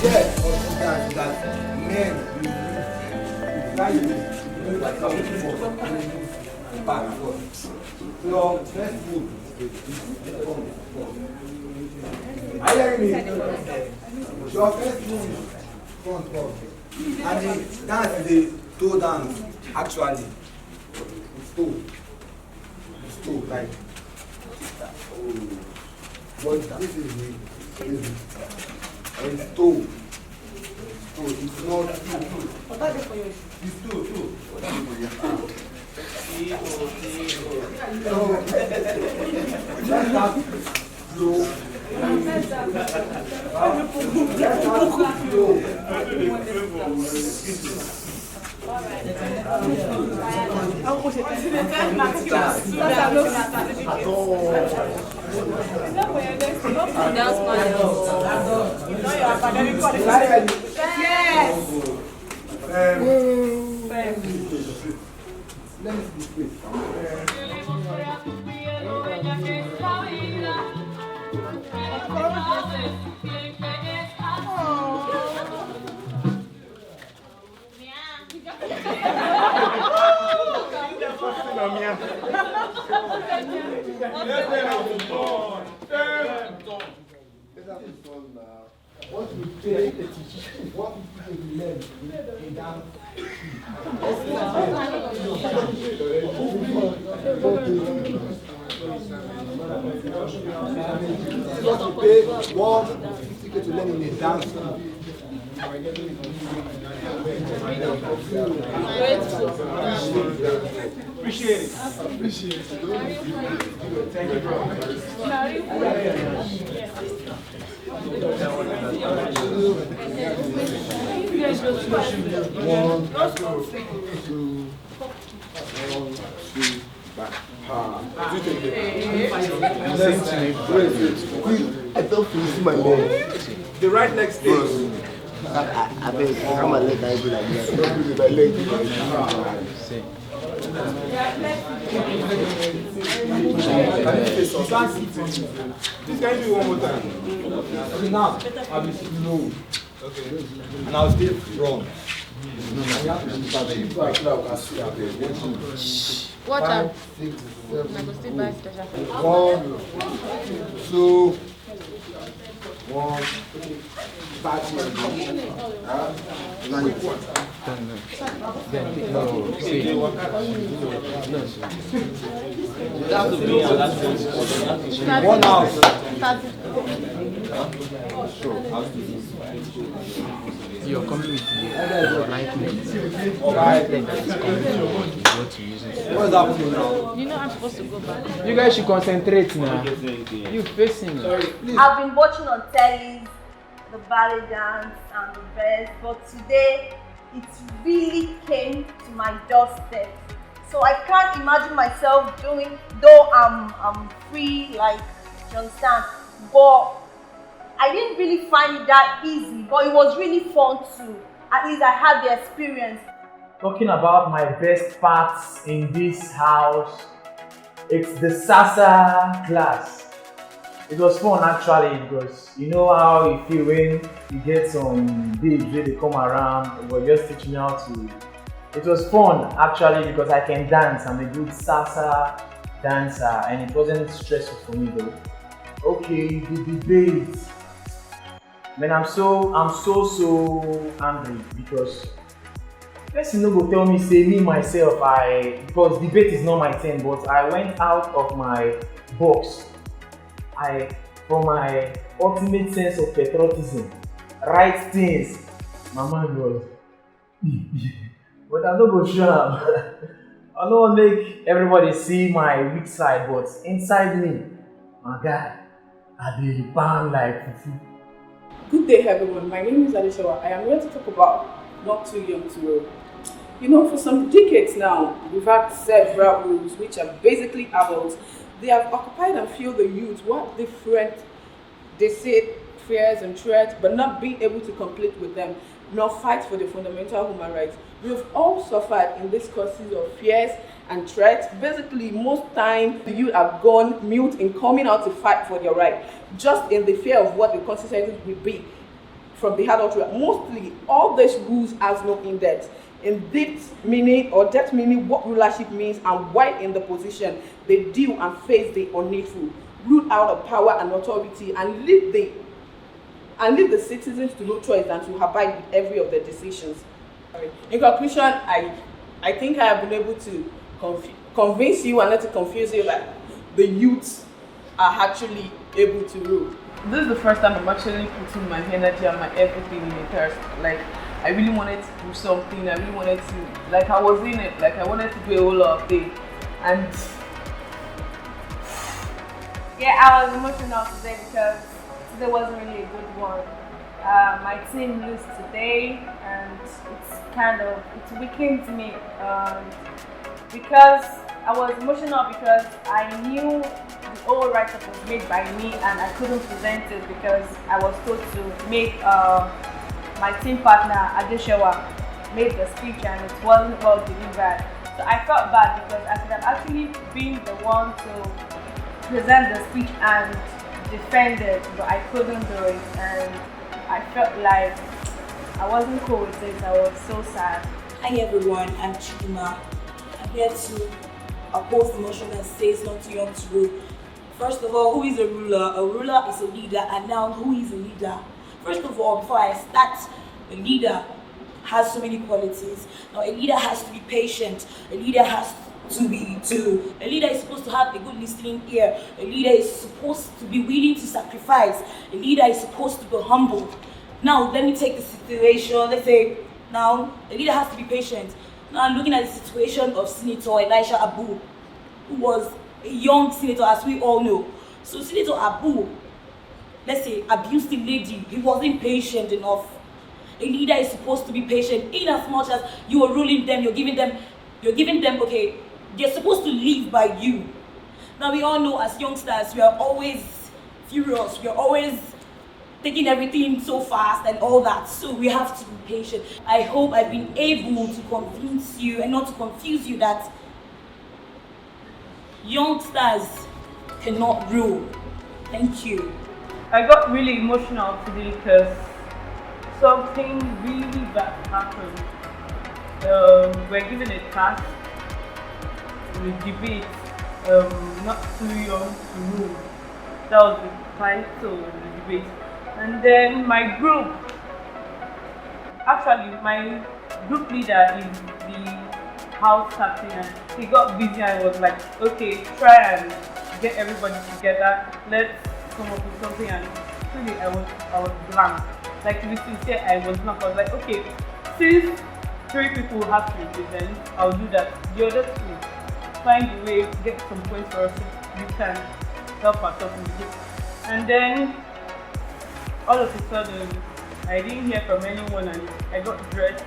idea of dance is that men will try to move like how we move back and forth. So first move is front. Are you hearing me? Your first move is front first. And the dance is a toe dance, actually. It's toe. It's toe, like. But this is the it's toe. It's not it's two. So let's start slow. What we play, what we learn in dance. What we pay, what we get to learn in a dance. Appreciate it. Thank you, bro. I don't feel my leg. The right next stage. I beg, come and let that be like that. Don't do my leg. This can you do one more time. Okay, now I'll be slow. Okay. And I'll stay wrong. Watch out. 5, 6, 7, 1, 2, 1, 1 house. You're coming with the right leg. Right leg that is coming is what you're using. What's happening now? You know I'm supposed to go back. You guys should concentrate now. You facing me. I've been watching on telly the ballet dance and the rest, but today it really came to my doorstep. So I can't imagine myself doing, though I'm free, like, you understand, but I didn't really find it that easy, but it was really fun too. At least I had the experience. Talking about my best parts in this house, it's the salsa class. It was fun actually because you know how you feel when you get some babes where they come around, but just teach me how to. It was fun actually because I can dance. I'm a good salsa dancer and it wasn't stressful for me though. Okay, the debate. Man, I'm so angry because person no go tell me say me myself because debate is not my thing, but I went out of my box. For my ultimate sense of patriotism, right things, my mind was but I don't go show am. I don't want to make everybody see my weak side, but inside me, my guy, I dey bang like fufu. Good day everyone, my name is Adeshawa. I am here to talk about Not Too Young to Roll. You know, for some decades now, we've had several rules which are basically adults. They have occupied and filled the youth what different, they say, fears and threats, but not being able to complete with them, nor fight for the fundamental human rights. We've all suffered in these causes of fears and threats. Basically, most time the youth have gone mute in coming out to fight for their right, just in the fear of what the consequences will be. from the adult ruler. Mostly, all these rules has no in-depth. In-depth meaning or depth meaning what rulership means and why in the position they deal and face the unneedful, root out of power and authority, and leave the citizens to no choice than to abide with every of their decisions. In conclusion, I think I have been able to convince you and not to confuse you that the youths are actually able to rule. This is the first time I'm actually putting my energy and my everything in it. Like, I really wanted to do something. I really wanted to, like, I was in it. Like, I wanted to do a whole lot of things. And Yeah, I was emotional today because today wasn't really a good one. My team lose today, and it's weakened me. Because I was emotional because I knew the whole write-up was made by me, and I couldn't present it because I was told to make my team partner Adeshewa made the speech, and it wasn't well delivered. So I felt bad because I could have actually been the one to present the speech and defend it, but I couldn't do it, and I felt like I wasn't cool with it. I was so sad. Hi everyone, I'm Chidima. I'm here to oppose the motion that says not too young to rule. First of all, who is a ruler? A ruler is a leader, and now who is a leader? First of all, before I start, a leader has so many qualities. Now, a leader has to be patient. A leader a leader is supposed to have a good listening ear. A leader is supposed to be willing to sacrifice. A leader is supposed to be humble. Now, let me take the situation. Let's say, now, a leader has to be patient. Now, I'm looking at the situation of Senator Elisha Abu, who was a young senator, as we all know. So, Senator Abu, let's say, abused the lady. He wasn't patient enough. A leader is supposed to be patient in as much as you are ruling them, you're giving them, okay, they're supposed to live by you. Now, we all know as youngsters, we are always furious, we are always taking everything so fast and all that, so we have to be patient. I hope I've been able to convince you and not to confuse you that youngsters cannot rule. Thank you. I got really emotional today because something really bad happened. We're given a task, we debate, not too young to rule. That was the title of the debate. And then my group leader is the house captain, and he got busy and was like, okay, try and get everybody together, let's come up with something. And really I was blank. Like, to be sincere, I was not. I was like, okay, since 3 people have to represent, I'll do that. The other 2, find a way to get some points for us so we can help ourselves in the group. And then all of a sudden, I didn't hear from anyone, and I got dressed,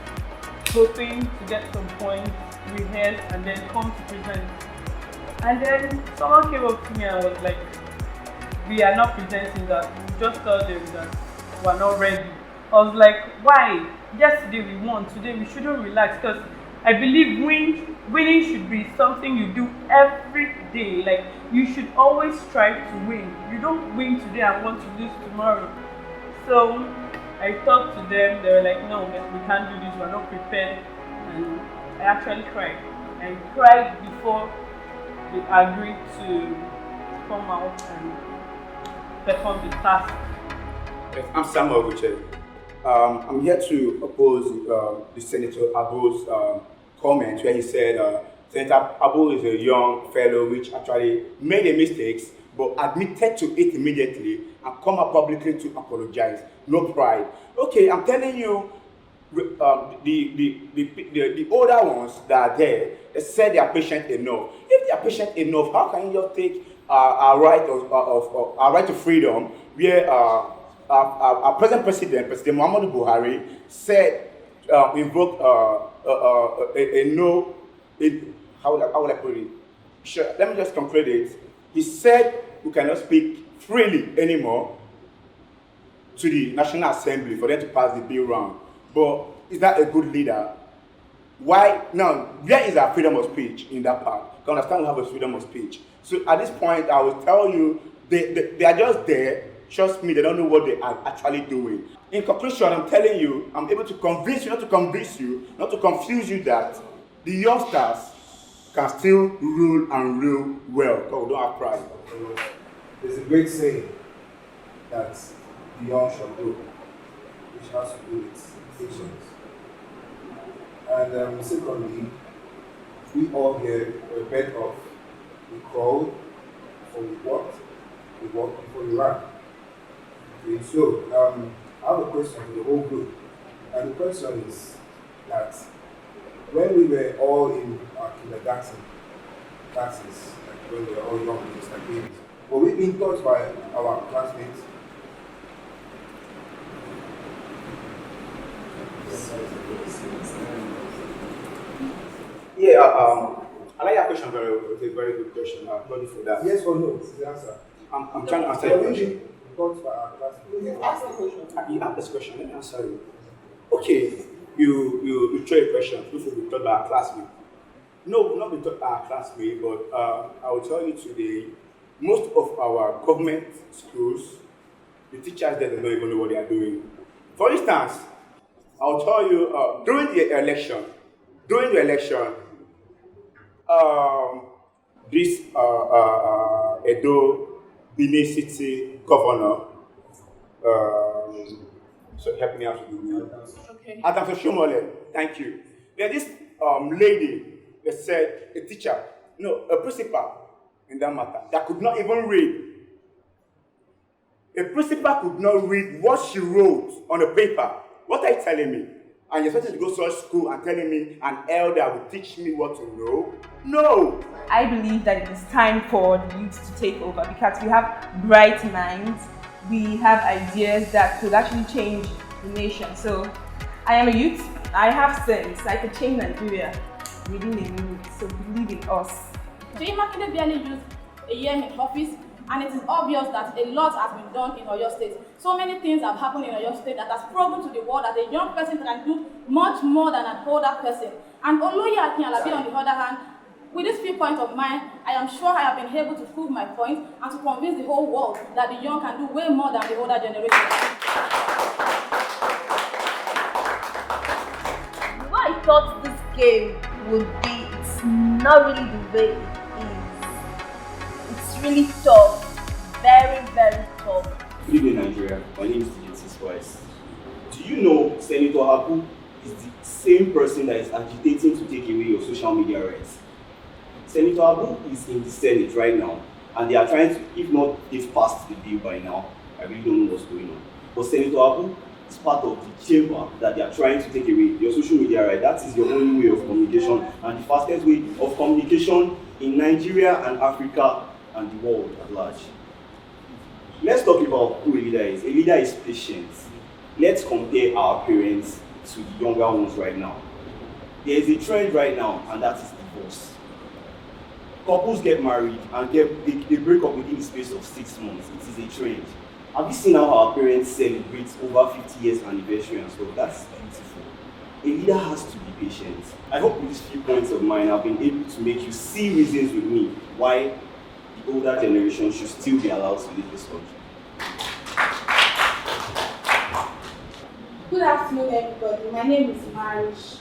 hoping to get some points, rehearse, and then come to present. And then someone came up to me and was like, we are not presenting that, we just told them that we're not ready. I was like, why? Yesterday we won, today we shouldn't relax, because I believe winning should be something you do every day. Like, you should always strive to win. You don't win today and want to lose tomorrow. So I talked to them, they were like, no, we can't do this, we're not prepared. And I actually cried. I cried before they agreed to come out and perform the task. Yes, I'm Samuel Guche. I'm here to oppose the Senator Abu's comment where he said Senator Abu is a young fellow which actually made a mistake but admitted to it immediately and come up publicly to apologize. No pride. Okay, I'm telling you, the older ones that are there, they said they are patient enough. If they are patient enough, how can you just take our right to freedom, where our present President Muhammadu Buhari, said invoked how would I put it? Sure, let me just conclude it. He said we cannot speak freely anymore to the National Assembly for them to pass the bill round. But is that a good leader? Why? Now, where is our freedom of speech in that part? You understand we have a freedom of speech. So at this point, I will tell you, they are just there Trust me, they don't know what they are actually doing. In conclusion, I'm telling you, I'm able to convince you, not to convince you, not to confuse you that the youngsters can still rule and rule well. God, we don't have pride. There's a great saying that the young shall grow, which has to do with patience. And secondly, we all here were better off. We crawled before we walked before we ran. Okay, so I have a question for the whole group. And the question is that when we were all in our kindergarten classes, like when we were all young, just like babies, were we being taught by our classmates? Yeah, I like that question it's a very good question. I'm ready for that. Yes or no? Is the answer. I'm trying to answer Were your we question. being taught by our classmates? You asked the question. You asked this question, let me answer you. Okay, you throw a question, if we be taught by our classmate. No, not be taught by our classmate, but I will tell you today, most of our government schools, the teachers there don't even know what they are doing. For instance, I'll tell you, during the election, this Edo Benin City governor, so help me out with the name. Okay. Adam Shomole, thank you. There's this lady that said, a teacher, no, a principal in that matter, that could not even read. A principal could not read what she wrote on a paper. What are you telling me? And you're supposed to go to school and telling me an elder will teach me what to know? No! I believe that it is time for the youth to take over because we have bright minds, we have ideas that could actually change the nation. So I am a youth, I have sense, I could change Nigeria within a minute, so believe in us. Jay Makinde barely used a year in office, and it is obvious that a lot has been done in Oyo State. So many things have happened in Oyo State that has proven to the world that a young person can do much more than an older person. And Oloye Akin-Alabi, on the other hand, with this viewpoint of mine, I am sure I have been able to prove my point and to convince the whole world that the young can do way more than the older generation. What I thought this game would be, it's not really the way it is. It's really tough. Very, very tough. Good evening, Nigeria. My name is DJ Twice. Do you know Senator Abu is the same person that is agitating to take away your social media rights? Senator Abu is in the Senate right now, and they are trying to, if not, they've passed the bill by now. I really don't know what's going on. But Senator Abu is part of the chamber that they are trying to take away your social media right. That is your only way of communication and the fastest way of communication in Nigeria and Africa and the world at large. Let's talk about who a leader is. A leader is patient. Let's compare our parents to the younger ones right now. There is a trend right now, and that is divorce. Couples get married and they break up within the space of 6 months. It is a trend. Have you seen how our parents celebrate over 50 years anniversary and stuff? That's beautiful. A leader has to be patient. I hope with these few points of mine, I've been able to make you see reasons with me why the older generation should still be allowed to lead this country. Good afternoon, everybody. My name is Marish.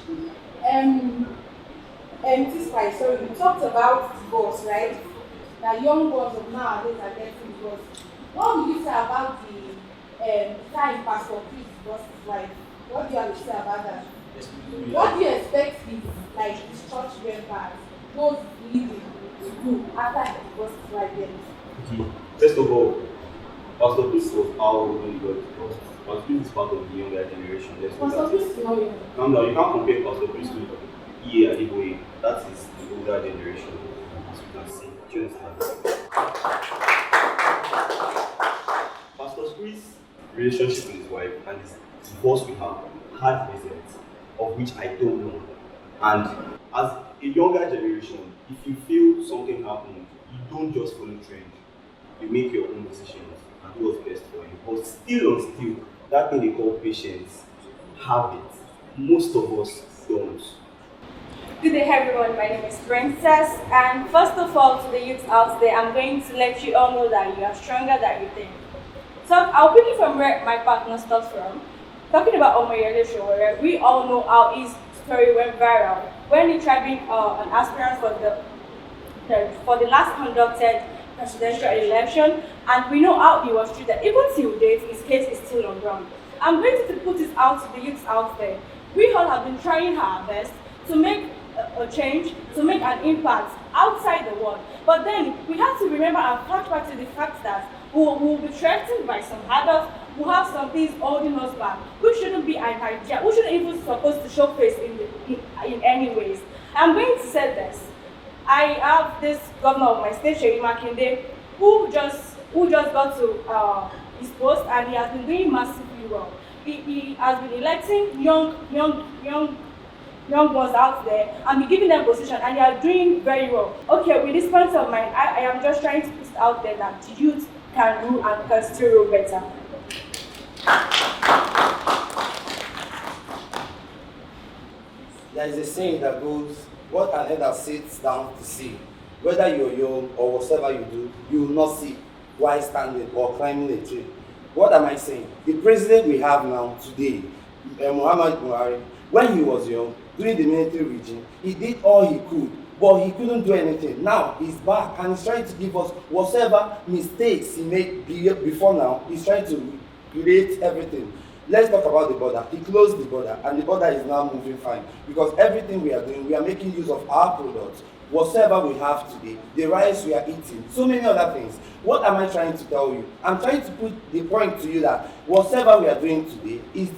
Sorry, you talked about divorce, right? That young ones of nowadays are getting divorced. What would you say about the time Pastor Chris divorced his wife? What do you have to say about that? What do you expect his church members, those leading, to do after he divorced his wife? First of all, Pastor Chris was how when he got divorced. Pastor Chris is part of the younger generation. Pastor Chris is not young. Calm down, you can't compare Pastor Chris to Adeboye. That is the older generation, as you can see. Do you understand? Pastor Chris' relationship with his wife and his divorce with her had reasons, of which I don't know. And as a younger generation, if you feel something happened, you don't just follow trend. You make your own decisions and do what's best for you. But still, that thing they call patience, habit, most of us don't. Good day everyone, my name is Princess, and first of all to the youth out there, I'm going to let you all know that you are stronger than you think. So I'll pick it from where my partner starts from. Talking about Omoyele Sowore, we all know how his story went viral when he tried being an aspirant for the last conducted presidential election, and we know how he was treated. Even till date, his case is still on ground. I'm going to put this out to the youths out there. We all have been trying our best to make a change, to make an impact outside the world. But then we have to remember and flash back to the fact that we will be threatened by some adults who have some things holding us back. We shouldn't be an idea. We shouldn't even supposed to show face in any ways. I'm going to say this. I have this governor of my state, Seyi Makinde, who just got to his post, and he has been doing massively well. He has been electing young ones out there and be giving them position, and they are doing very well. Okay, with this point of mind, I am just trying to put out there that the youth can rule and can still rule better. There is a saying that goes, what an elder sits down to see, whether you're young or whatever you do, you will not see while standing or climbing a tree. What am I saying? The president we have now today, Muhammad Buhari, when he was young, during the military regime, he did all he could, but he couldn't do anything. Now he's back and he's trying to give us whatever mistakes he made before now. He's trying to create everything. Let's talk about the border. He closed the border, and the border is now moving fine because everything we are doing, we are making use of our products. Whatever we have today, the rice we are eating, so many other things. What am I trying to tell you? I'm trying to put the point to you that whatever we are doing today is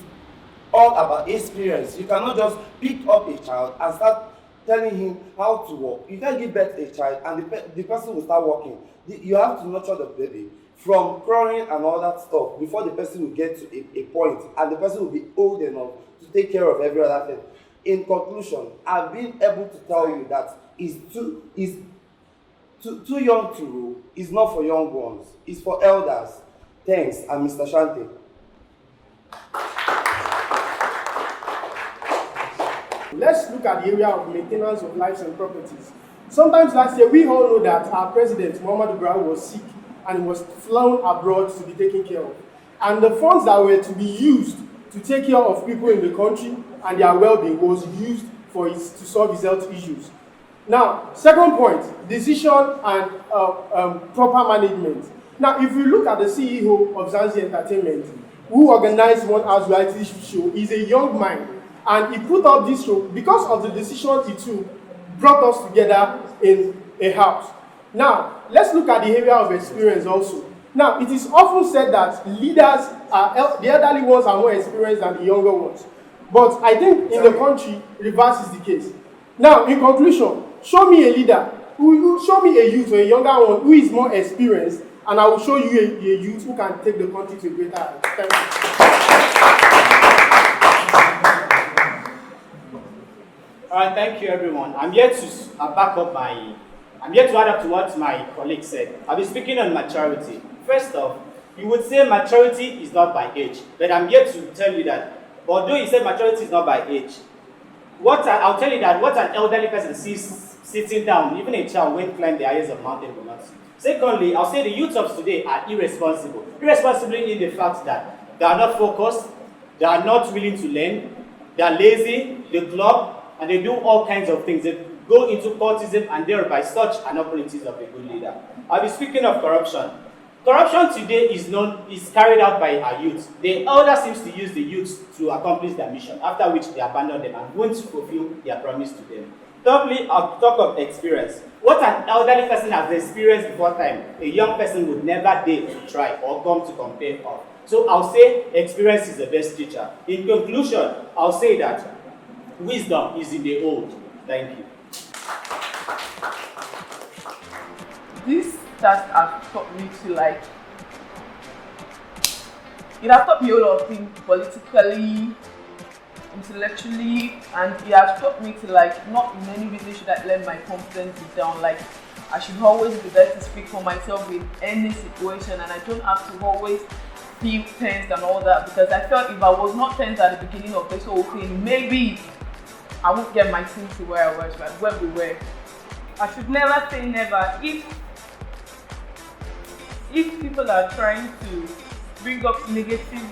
all about experience. You cannot just pick up a child and start telling him how to walk. You can't give birth to a child and the person will start walking. You have to nurture the baby from crawling and all that stuff before the person will get to a point and the person will be old enough to take care of every other thing. In conclusion, I've been able to tell you that too young to rule is not for young ones, it's for elders. Thanks, and Mr. Shante. Let's look at the area of maintenance of lives and properties. Sometimes last year, we all know that our president, Muhammadu Buhari, was sick and was flown abroad to be taken care of. And the funds that were to be used to take care of people in the country and their well-being was used to solve his health issues. Now, second point, decision and proper management. Now, if you look at the CEO of Zanzi Entertainment, who organized one house reality show, he's a young man. And he put up this show because of the decision he took, brought us together in a house. Now, let's look at the area of experience also. Now, it is often said that leaders the elderly ones are more experienced than the younger ones. But I think in the country, reverse is the case. Now, in conclusion, show me a leader, show me a youth or a younger one who is more experienced, and I will show you a youth who can take the country to a greater height. Thank you. All right, thank you, everyone. I'm here to add up to what my colleague said. I'll be speaking on maturity. First off, you would say maturity is not by age, but I'm here to tell you that, although you said maturity is not by age, I'll tell you that what an elderly person sees sitting down, even a child when climb the highest of mountain will not see. Secondly, I'll say the youth of today are irresponsible. Irresponsible in the fact that they are not focused, they are not willing to learn, they are lazy, they club, and they do all kinds of things. They go into cultism and thereby such an opportunity of a good leader. I'll be speaking of corruption. Corruption today is carried out by our youth. The elder seems to use the youth to accomplish their mission, after which they abandon them and won't fulfill their promise to them. Thirdly, I'll talk of experience. What an elderly person has experienced before time, a young person would never dare to try or come to compare of. So I'll say experience is the best teacher. In conclusion, I'll say that wisdom is in the old. Thank you. This task has taught me to it has taught me a lot of things politically, intellectually, and it has taught me to not in any reason should I let my confidence be down. I should always be there to speak for myself in any situation, and I don't have to always feel tense and all that, because I felt if I was not tense at the beginning of this whole thing, maybe I won't get my team to where I was, but where we were. I should never say never. If people are trying to bring up negative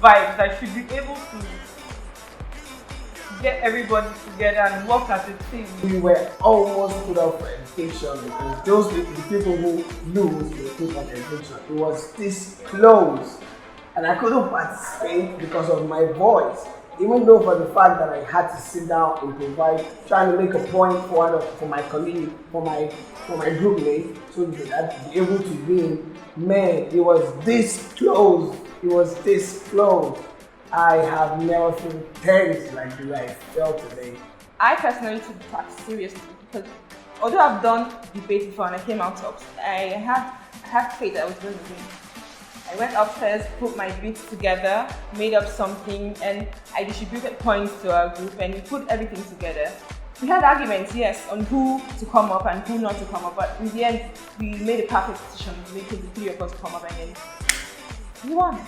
vibes. I should be able to get everybody together and work as a team. We were almost put up for eviction because those the people who lose were put on eviction. It was this close, and I couldn't participate because of my voice. Even though for the fact that I had to sit down and provide, trying to make a point for my colleague, for my group mate, so that I'd be able to win. Man, it was this close. It was this close. I have never felt tense like the way I felt today. I personally took the task seriously because although I've done debate before and I came out top, I had faith that I was going to win. I went upstairs, put my bits together, made up something, and I distributed points to our group and we put everything together. We had arguments, yes, on who to come up and who not to come up, but in the end, we made a perfect decision, making the three of us come up and then we won.